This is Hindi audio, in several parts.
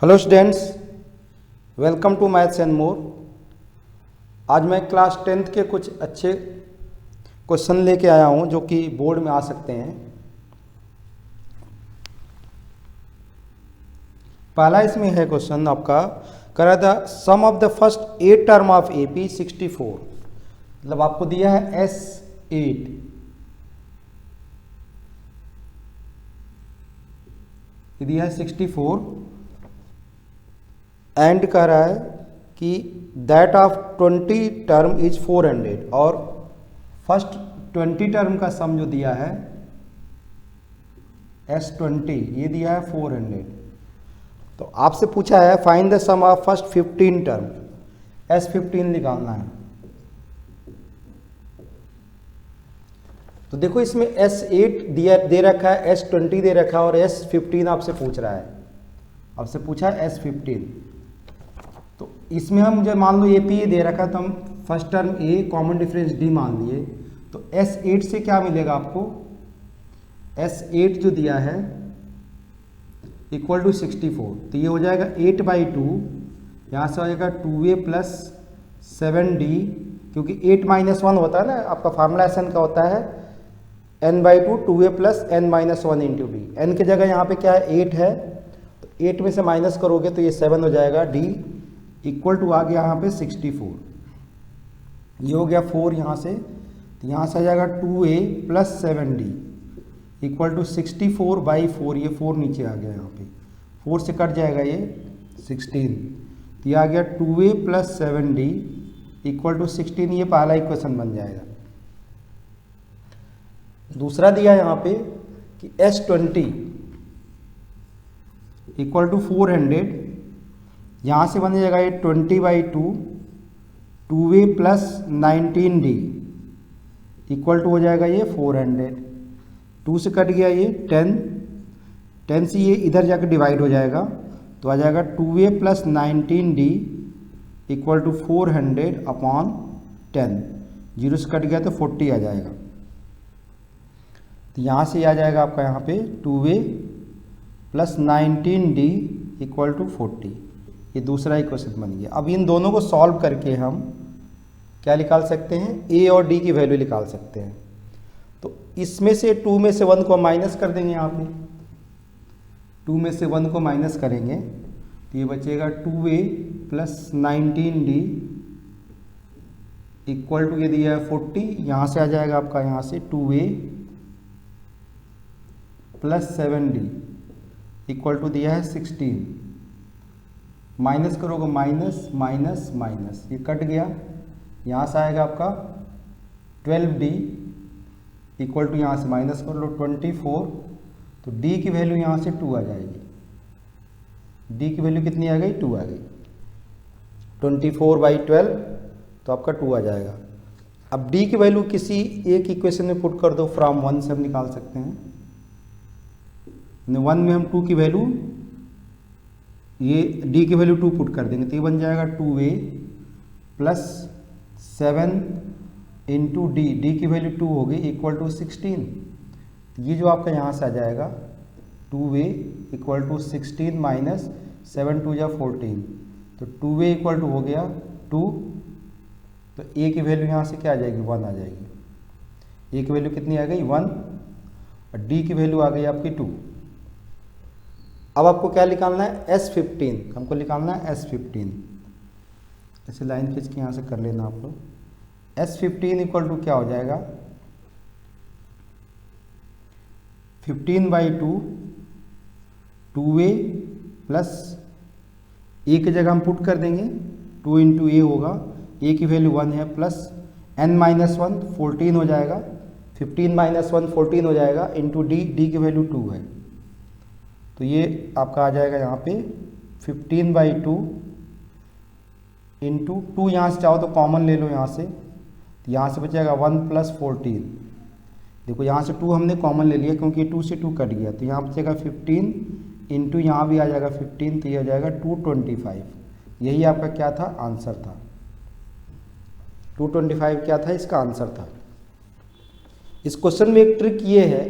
Hello students, welcome to maths and more. आज मैं क्लास 10th के कुछ अच्छे क्वेश्चन लेके आया हूं जो कि बोर्ड में आ सकते हैं। पहला इसमें है क्वेश्चन आपका, करा था sum of the first 8 term of AP 64। मतलब आपको दिया है S8, ये दिया है 64 एंड कह रहा है कि दैट ऑफ 20 टर्म इज 400 और फर्स्ट 20 टर्म का सम जो दिया है S20 ये दिया है 400। तो आपसे पूछा है find the sum of first 15 term, S15 निकालना है। तो देखो इसमें S8 दिया दे रखा है, S20 दे रखा है और S15 आपसे पूछ रहा है, आपसे पूछा है S15। तो इसमें हम जो मान लो AP दे रखा है तो हम first term A common difference D मान लिए। तो S8 से क्या मिलेगा आपको, S8 जो दिया है इक्वल टू 64। तो ये हो जाएगा 8/2, यहाँ से हो जाएगा 2A प्लस 7D, क्योंकि 8-1 होता है ना, आपका फार्मूला SN का होता है n/2 2A plus n-1 into D। n की जगह यहाँ पे क्या है 8 है, तो 8 में से माइनस करोगे तो ये 7 हो जाएगा। D इक्वल टू आ गया यहाँ पे 64, ये हो गया 4 यहाँ से, तो यहाँ से आ जाएगा 2A plus 7D equal to 64/4। ये 4 नीचे आ गया, यहाँ पे 4 से कट जाएगा ये 16, तो ये आ गया 2A plus 7D equal to 16। ये पहला इक्वेशन बन जाएगा। दूसरा दिया यहाँ पे कि S20 इक्वल टू 400, यहाँ से बन जाएगा ये 20/2 2A plus 19D equal to हो जाएगा ये 400। 2 से कट गया ये 10 से ये इधर जाकर डिवाइड हो जाएगा, तो आ जाएगा 2A plus 19D equal to 400/10। 0 से कट गया तो 40 आ जाएगा। तो यहाँ से आ जाएगा आपका यहाँ पे 2A plus 19D equal to 40। ये दूसरा इक्वेशन बन गया। अब इन दोनों को सॉल्व करके हम क्या निकाल सकते हैं, A और D की वैल्यू निकाल सकते हैं। तो इसमें से 2 में से 1 को माइनस कर देंगे, यहाँ पे 2 में से 1 को माइनस करेंगे तो ये बचेगा 2A plus 19D equal to ये दिया है 40। यहाँ से आ जाएगा आपका यहाँ से 2A plus 7D equal to दिया है 16। माइनस करोगे माइनस माइनस माइनस, ये कट गया। यहाँ से आएगा आपका 12D इक्वल टू यहाँ से माइनस कर लो 24, तो D की वैल्यू यहाँ से 2 आ जाएगी। D की वैल्यू कितनी आ गई, 2 आ गई। 24/12 तो आपका 2 आ जाएगा। अब D की वैल्यू किसी एक इक्वेशन में पुट कर दो, फ्रॉम 1 से हम निकाल सकते हैं। 1 में हम 2 की वैल्यू, ये D की वैल्यू 2 पुट कर देंगे तो ये बन जाएगा 2A प्लस 7 इंटू D की वैल्यू 2 होगी इक्वल टू 16। ये जो आपका यहाँ से आ जाएगा 2A इक्वल टू 16 माइनस 7 2 या 14, तो 2A इक्वल टू हो गया 2। तो A की वैल्यू यहाँ से क्या आ जाएगी, 1 आ जाएगी। A की वैल्यू कितनी आ गई, 1, और D की वैल्यू आ गई आपकी 2। अब आपको क्या निकालना है, S15। हमको निकालना है S15। ऐसे लाइन खींच के यहाँ से कर लेना आप लोग। S15 इक्वल टू क्या हो जाएगा, 15/2 2A प्लस A की जगह हम पुट कर देंगे, 2 इंटू A होगा, A की वैल्यू 1 है, प्लस n-1 14 हो जाएगा। 15-1 14 हो जाएगा इंटू D की वैल्यू 2 है, तो ये आपका आ जाएगा यहाँ पे 15/2 इंटू 2। यहाँ से चाहो तो कॉमन ले लो यहाँ से, तो यहाँ से बचेगा 1 प्लस 14। देखो यहाँ से 2 हमने कॉमन ले लिया क्योंकि 2 से 2 कट गया, तो यहाँ बचेगा 15 इंटू यहाँ भी आ जाएगा 15, तो ये आ जाएगा 225। यही आपका क्या था, आंसर था। 225 क्या था, इसका आंसर था। इस क्वेश्चन में एक ट्रिक ये है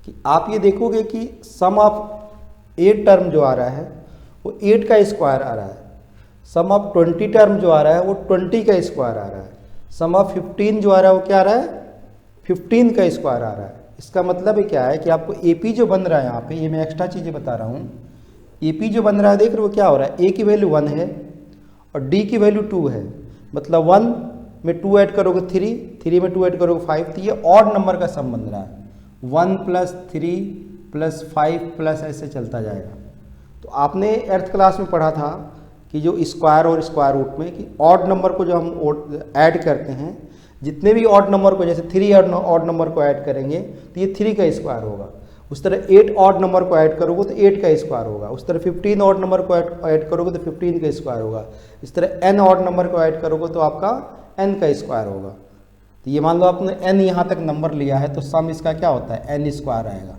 कि आप ये देखोगे कि सम ऑफ 8 टर्म जो आ रहा है वो 8 का स्क्वायर आ रहा है। सम ऑफ 20 टर्म जो आ रहा है वो 20 का स्क्वायर आ रहा है। सम ऑफ 15 जो आ रहा है वो क्या आ रहा है, 15 का स्क्वायर आ रहा है। इसका मतलब ये क्या है कि आपको AP जो बन रहा है यहाँ पे, ये मैं एक्स्ट्रा चीज़ें बता रहा हूँ, AP जो बन रहा है देख रहे हो क्या हो रहा है, A की वैल्यू 1 है और D की वैल्यू 2 है, मतलब 1 में 2 ऐड करोगे 3, 3 में 2 ऐड करोगे 5, तो ये ऑड नंबर का सम बन रहा है। 1 + 3 + 5 प्लस ऐसे चलता जाएगा। तो आपने 8th क्लास में पढ़ा था कि जो स्क्वायर और स्क्वायर रूट में कि ऑड नंबर को जो हम ऐड करते हैं, जितने भी ऑड नंबर को, जैसे 3 ऑड नंबर को ऐड करेंगे तो ये 3 का स्क्वायर होगा। उस तरह 8 ऑड नंबर को ऐड करोगे तो 8 का स्क्वायर होगा। उस तरह 15 ऑड नंबर को ऐड करोगे तो 15 का स्क्वायर होगा। इस तरह n ऑड नंबर को ऐड करोगे तो आपका n का स्क्वायर होगा। तो ये मान लो आपने n यहाँ तक नंबर लिया है तो सम इसका क्या होता है, n स्क्वायर आएगा।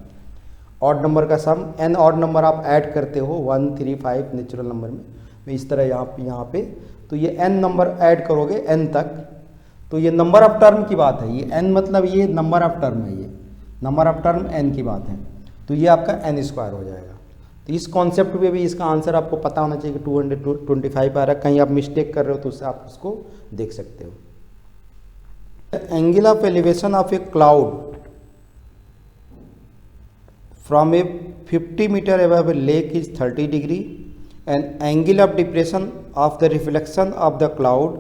ऑड नंबर का सम, n ऑड नंबर आप ऐड करते हो 1, 3, 5 नेचुरल नंबर में इस तरह यहाँ पे तो ये n नंबर ऐड करोगे n तक, तो ये नंबर ऑफ टर्म की बात है। ये n मतलब ये नंबर ऑफ टर्म है, ये नंबर ऑफ टर्म n की बात है, तो ये आपका n स्क्वायर हो जाएगा। तो इस कॉन्सेप्ट पे भी इसका आंसर आपको पता होना चाहिए कि 225 आ रहा है। कहीं आप मिस्टेक कर रहे हो तो उससे आप उसको देख सकते हो। Angle of elevation of a cloud from a 50 metre above a lake is 30 degree and angle of depression of the reflection of the cloud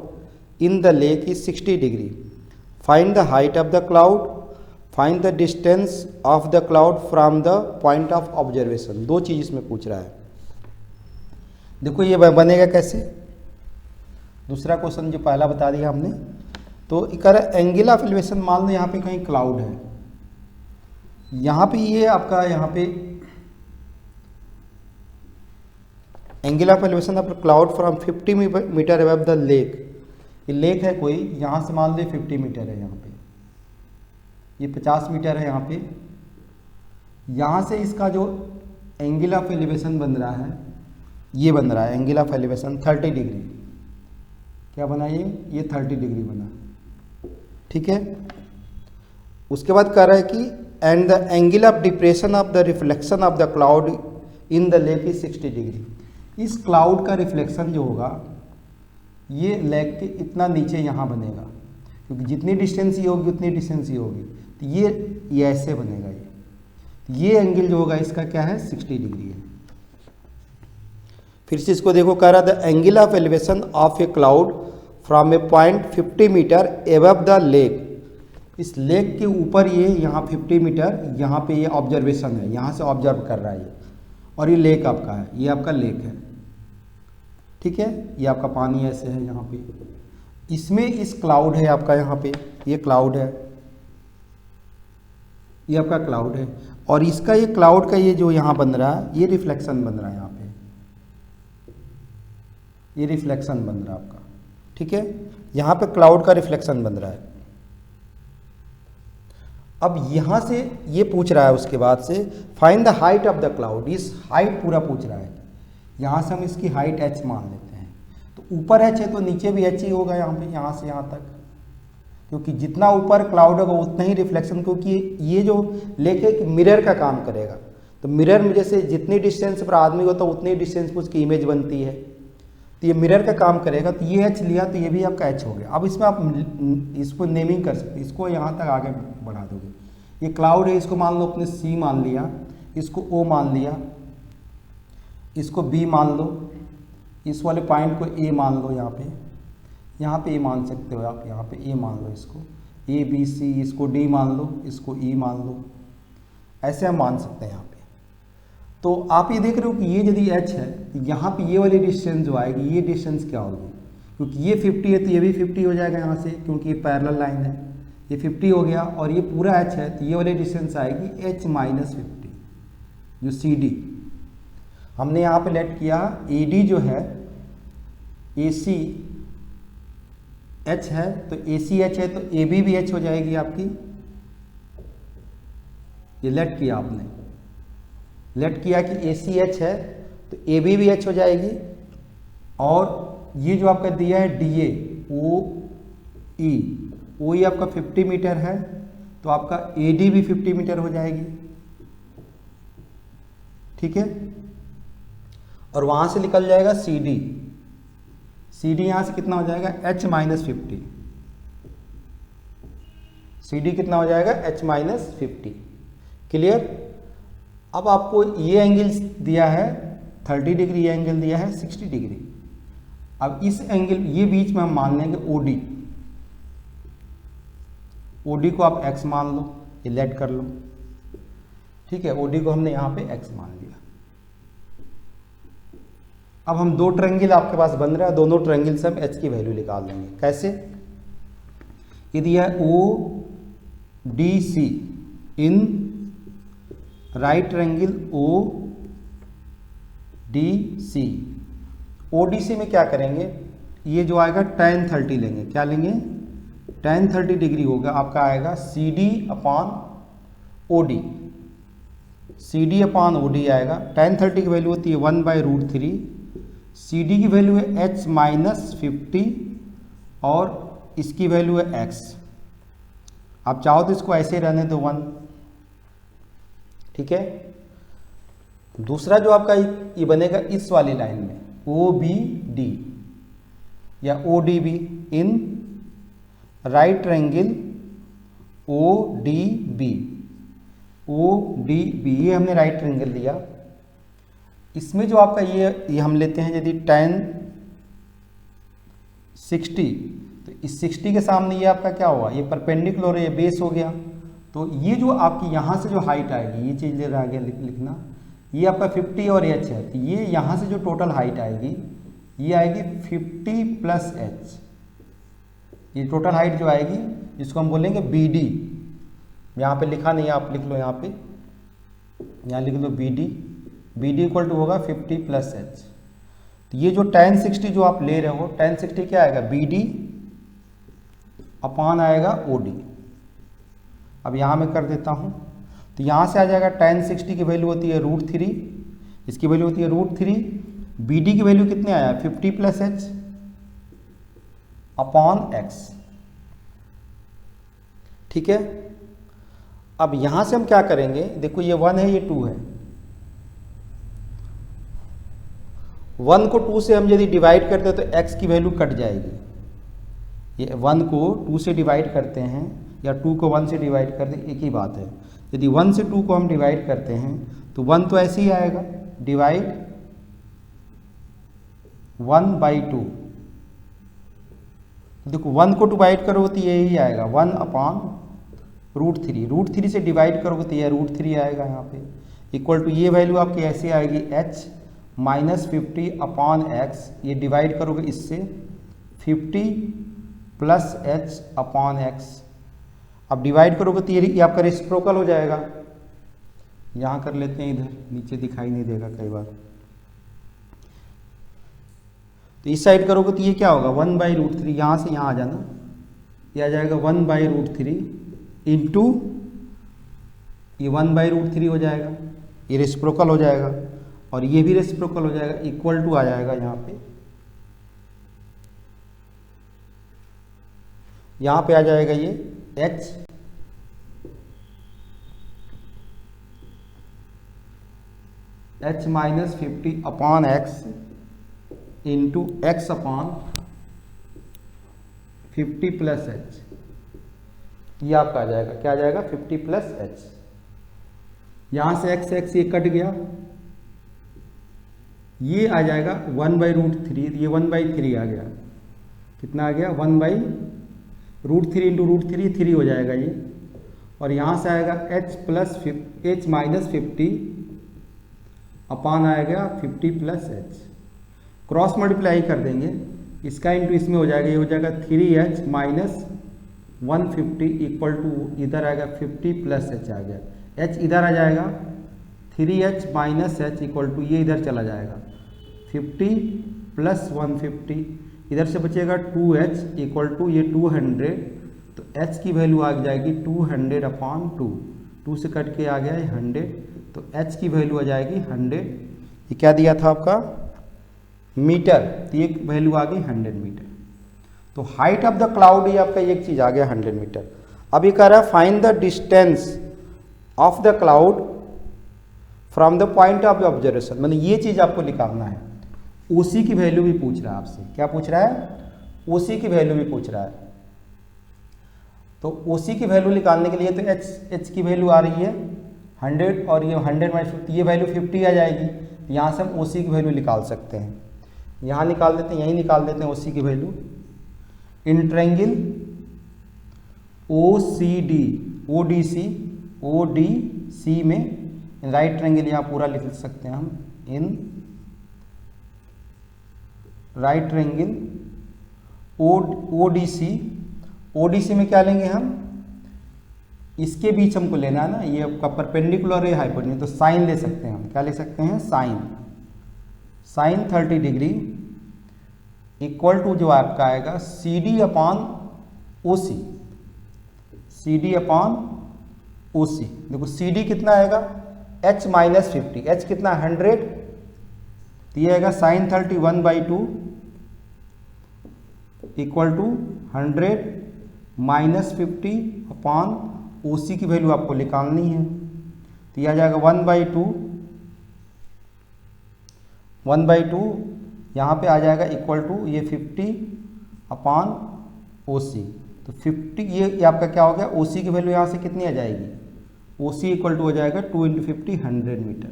in the lake is 60 degree. Find the height of the cloud, find the distance of the cloud from the point of observation। दो चीज़ इसमें पूछ रहा है। देखो ये बनेगा कैसे, दूसरा क्वेश्चन जो पहला बता दिया हमने, तो कह रहा है एंगल ऑफ एलिवेशन, मान लो यहाँ पे कहीं क्लाउड है, यहाँ पे ये आपका यहाँ पे angle of elevation of cloud from 50 metre above the lake. ये लेक है कोई, यहाँ से मान लो 50 मीटर है, यहाँ पे ये 50 मीटर है, यहाँ पे यहाँ से इसका जो एंगल ऑफ एलिवेशन बन रहा है ये बन रहा है एंगल ऑफ एलिवेशन 30 डिग्री। क्या बना ये 30 डिग्री बना, ठीक है। उसके बाद कह रहा है कि and the angle of depression of the reflection of the cloud in the lake is 60 degree. इस क्लाउड का रिफ्लेक्शन जो होगा ये लेक के इतना नीचे यहाँ बनेगा, क्योंकि जितनी डिस्टेंस ये होगी उतनी डिस्टेंस ये होगी, तो ये ऐसे बनेगा। ये एंगल जो होगा इसका क्या है, 60 डिग्री है। फिर से इसको देखो, कह रहा था angle of elevation of a cloud from a point 50 metre above the lake. इस लेक के ऊपर ये यहाँ 50 मीटर यहाँ पे ये ऑब्जर्वेशन है, यहाँ से ऑब्जर्व कर रहा है ये, और ये लेक आपका है, ये आपका लेक है, ठीक है। ये आपका पानी ऐसे है यहाँ पे, इसमें इस क्लाउड है आपका, यहाँ पे ये क्लाउड है, ये आपका क्लाउड है, और इसका ये क्लाउड का ये जो यहाँ बन रहा है ये रिफ्लेक्शन बन रहा है, यहाँ पे ये रिफ्लेक्शन बन रहा है आपका, ठीक है। यहाँ पे क्लाउड का रिफ्लेक्शन बन रहा है। अब यहाँ से ये पूछ रहा है, उसके बाद से find the height of the cloud. इस हाइट पूरा पूछ रहा है, यहाँ से हम इसकी हाइट h मान लेते हैं, तो ऊपर h है तो नीचे भी h ही होगा यहाँ पे, यहाँ से यहाँ तक, क्योंकि जितना ऊपर क्लाउड होगा उतना ही रिफ्लेक्शन, क्योंकि ये जो लेक एक मिरर का काम करेगा, तो मिरर में जैसे जितनी डिस्टेंस पर आदमी होता है उतनी डिस्टेंस पर उसकी इमेज बनती है, तो ये मिरर का काम करेगा। तो ये h लिया तो ये भी आपका h हो गया। अब इसमें आप इसको नेमिंग कर सकते, इसको यहाँ तक आगे बढ़ा दोगे। ये क्लाउड है, इसको मान लो अपने C मान लिया, इसको O मान लिया, इसको B मान लो, इस वाले पॉइंट को A मान लो, यहाँ पे A मान सकते हो आप, यहाँ पे A मान लो, इसको A B C, इसको D मान लो, इसको E मान लो, ऐसे हम मान सकते हैं यहाँ पे। तो आप ये देख रहे हो कि ये यदि h है तो यहाँ पे ये वाली डिस्टेंस जो आएगी ये डिस्टेंस क्या होगी, क्योंकि ये 50 है तो ये भी 50 हो जाएगा यहाँ से, क्योंकि ये पैरेलल लाइन है, ये 50 हो गया, और ये पूरा h है तो ये वाली डिस्टेंस आएगी h - 50, जो CD हमने यहाँ पे लेट किया। AD जो है AC h है तो AC h है तो AB भी h हो जाएगी आपकी, ये लेट किया आपने, लेट किया कि AC h है तो AB भी h हो जाएगी, और ये जो आपका दिया है DA OE आपका 50 मीटर है तो आपका AD भी 50 मीटर हो जाएगी, ठीक है। और वहाँ से निकल जाएगा सी डी। सी डी यहाँ से कितना हो जाएगा H-50। सी डी कितना हो जाएगा H-50। क्लियर। अब आपको ये एंगल दिया है 30 डिग्री, ये एंगल दिया है 60 डिग्री। अब इस एंगल ये बीच में हम मान लेंगे OD। OD को आप x मान लो, ये लेट कर लो, ठीक है। OD को हमने यहाँ पे x मान लिया। अब हम दो ट्रायंगल आपके पास बन रहा है, दोनों ट्रायंगल से हम h की वैल्यू निकाल लेंगे। कैसे? ये दिया है ODC in right triangle ODC। ODC में क्या करेंगे, ये जो आएगा tan 30 लेंगे। क्या लेंगे? tan 30 डिग्री होगा आपका, आएगा CD upon OD। CD upon OD आएगा। tan 30 की वैल्यू होती है 1/√3। CD की वैल्यू है H-50 और इसकी वैल्यू है x। आप चाहो तो इसको ऐसे रहने दो 1, ठीक है। दूसरा जो आपका ये बनेगा इस वाली लाइन में OBD या ODB in right triangle ODB। ये हमने राइट ट्रायंगल लिया। इसमें जो आपका ये हम लेते हैं यदि tan 60, तो इस 60 के सामने ये आपका क्या हुआ, ये परपेंडिकुलर है, ये बेस हो गया। तो ये जो आपकी यहाँ से जो हाइट आएगी, ये चीज़ ले रहा आगे लिखना, ये आपका 50 और h है। तो ये यहाँ से जो टोटल हाइट आएगी ये आएगी 50 प्लस h। ये टोटल हाइट जो आएगी इसको हम बोलेंगे BD। यहाँ पे लिखा नहीं है, आप लिख लो यहाँ पे, यहाँ लिख लो BD। BD इक्वल टू होगा 50 प्लस h। तो ये जो tan 60 जो आप ले रहे हो, tan 60 क्या आएगा, BD अपॉन आएगा OD। अब यहाँ मैं कर देता हूँ, तो यहाँ से आ जाएगा tan 60 की वैल्यू होती है √3, इसकी वैल्यू होती है √3। BD की वैल्यू कितने आया, 50 प्लस h अपॉन x, ठीक है। अब यहाँ से हम क्या करेंगे, देखो ये 1 है, ये 2 है। 1 को 2 से हम यदि डिवाइड करते हैं तो x की वैल्यू कट जाएगी। ये 1 को 2 से डिवाइड करते हैं या 2 को 1 से डिवाइड करते हैं, एक ही बात है। यदि 1 से 2 को हम डिवाइड करते हैं तो 1 तो ऐसे ही आएगा, डिवाइड 1/2। देखो 1 को डिवाइड करोगे तो यही आएगा 1 अपॉन √3। √3 से डिवाइड करोगे तो यह √3 आएगा यहाँ पे, इक्वल टू ये वैल्यू आपकी ऐसे आएगी H-50 अपॉन x। ये डिवाइड करोगे इससे 50 प्लस h अपॉन x। अब डिवाइड करोगे तो ये आपका रेसिप्रोकल हो जाएगा। यहाँ कर लेते हैं, इधर नीचे दिखाई नहीं देगा कई बार। तो इस साइड करोगे तो ये क्या होगा 1/√3। यहाँ से यहाँ आ जाना, ये आ जाएगा 1/√3 इंटू ये 1/√3 हो जाएगा, ये रेसिप्रोकल हो जाएगा और ये भी रेसिप्रोकल हो जाएगा, इक्वल टू आ जाएगा यहाँ पे आ जाएगा ये H-50 upon x into x upon 50 plus h। ये आपका आ जाएगा, क्या आ जाएगा 50 प्लस h। यहाँ से x ये कट गया, ये आ जाएगा 1/√3। ये 1/3 आ गया, कितना आ गया 1/√3 इंटू √3 3 हो जाएगा ये। और यहाँ से आएगा H-50 अपॉन आएगा 50 प्लस h। क्रॉस मल्टीप्लाई कर देंगे, इसका इंटू इसमें हो जाएगा, ये हो जाएगा 3h माइनस 150 इक्वल टू इधर आएगा 50 प्लस h आ गया। h इधर आ जाएगा, 3h minus h equal to ये इधर चला जाएगा 50 प्लस 150, इधर से बचेगा 2h इक्वल टू ये 200। तो h की वैल्यू आ जाएगी 200 अपॉन 2 से कट के आ गया है 100, तो h की वैल्यू आ जाएगी 100। ये क्या दिया था आपका मीटर, तो ये वैल्यू आ गई 100 मीटर। तो हाइट ऑफ द क्लाउड ये आपका एक चीज आ गया 100 मीटर। अब ये कह रहा है find the distance of the cloud from the point of observation, मतलब ये चीज़ आपको निकालना है। ओसी की वैल्यू भी पूछ रहा है आपसे, क्या पूछ रहा है, ओसी की वैल्यू भी पूछ रहा है। तो ओसी की वैल्यू निकालने के लिए तो एच की वैल्यू आ रही है 100 और ये 100 माइनस 50, ये वैल्यू 50 आ जाएगी। तो यहाँ से हम ओसी की वैल्यू निकाल सकते हैं, यहाँ निकाल देते हैं, यहीं निकाल देते हैं ओसी की वैल्यू। इन ट्रायंगल ओडीसी में राइट ट्रायंगल यहाँ पूरा लिख सकते हैं हम, इन राइट ट्रायंगल ओडीसी में क्या लेंगे हम, इसके बीच हमको लेना है ना, ये आपका परपेंडिकुलर है हाइपोटेन्यूज, तो साइन ले सकते हैं हम, क्या ले सकते हैं, साइन 30 डिग्री इक्वल टू जो आपका आएगा CD अपॉन ओसी। देखो CD कितना आएगा, H माइनस 50, H कितना 100, तो ये आएगा sine 30 1/2 equal to 100 minus 50 upon OC की वैल्यू आपको निकालनी है, तो यह आ जाएगा 1/2 यहाँ पे आ जाएगा इक्वल टू ये 50 अपॉन ओसी। तो 50 ये आपका क्या हो गया, ओसी की वैल्यू यहाँ से कितनी आ जाएगी, ओसी इक्वल टू हो जाएगा 2 × 50 100 मीटर।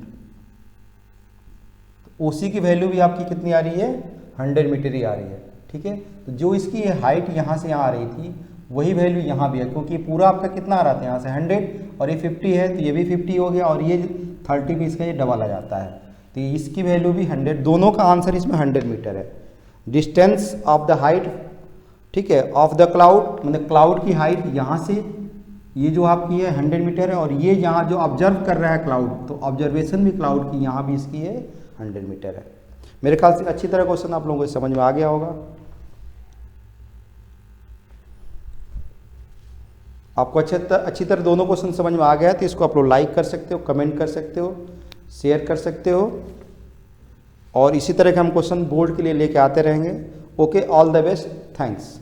तो ओसी की वैल्यू भी आपकी कितनी आ रही है, 100 मीटर ही आ रही है, ठीक है। तो जो इसकी हाइट यहाँ से यहाँ आ रही थी वही वैल्यू यहाँ भी है, क्योंकि पूरा आपका कितना आ रहा था यहाँ से 100 और ये 50 है, तो ये भी 50 हो गया और ये 30 भी इसका ये डबल आ जाता है, तो इसकी वैल्यू भी 100, दोनों का आंसर इसमें 100 मीटर है। डिस्टेंस ऑफ द हाइट, ठीक है, ऑफ द क्लाउड, मतलब क्लाउड की हाइट यहाँ से ये जो आपकी है 100 मीटर है, और ये यहाँ जो ऑब्जर्व कर रहा है क्लाउड, तो ऑब्जर्वेशन भी क्लाउड की यहाँ भी इसकी है 100 मीटर है। मेरे ख्याल से अच्छी तरह क्वेश्चन आप लोगों को समझ में आ गया होगा। आपको अच्छी तरह दोनों क्वेश्चन समझ में आ गया है तो इसको आप लोग लाइक कर सकते हो, कमेंट कर सकते हो, शेयर कर सकते हो, और इसी तरह के हम क्वेश्चन बोर्ड के लिए लेके आते रहेंगे। Okay, all the best, thanks.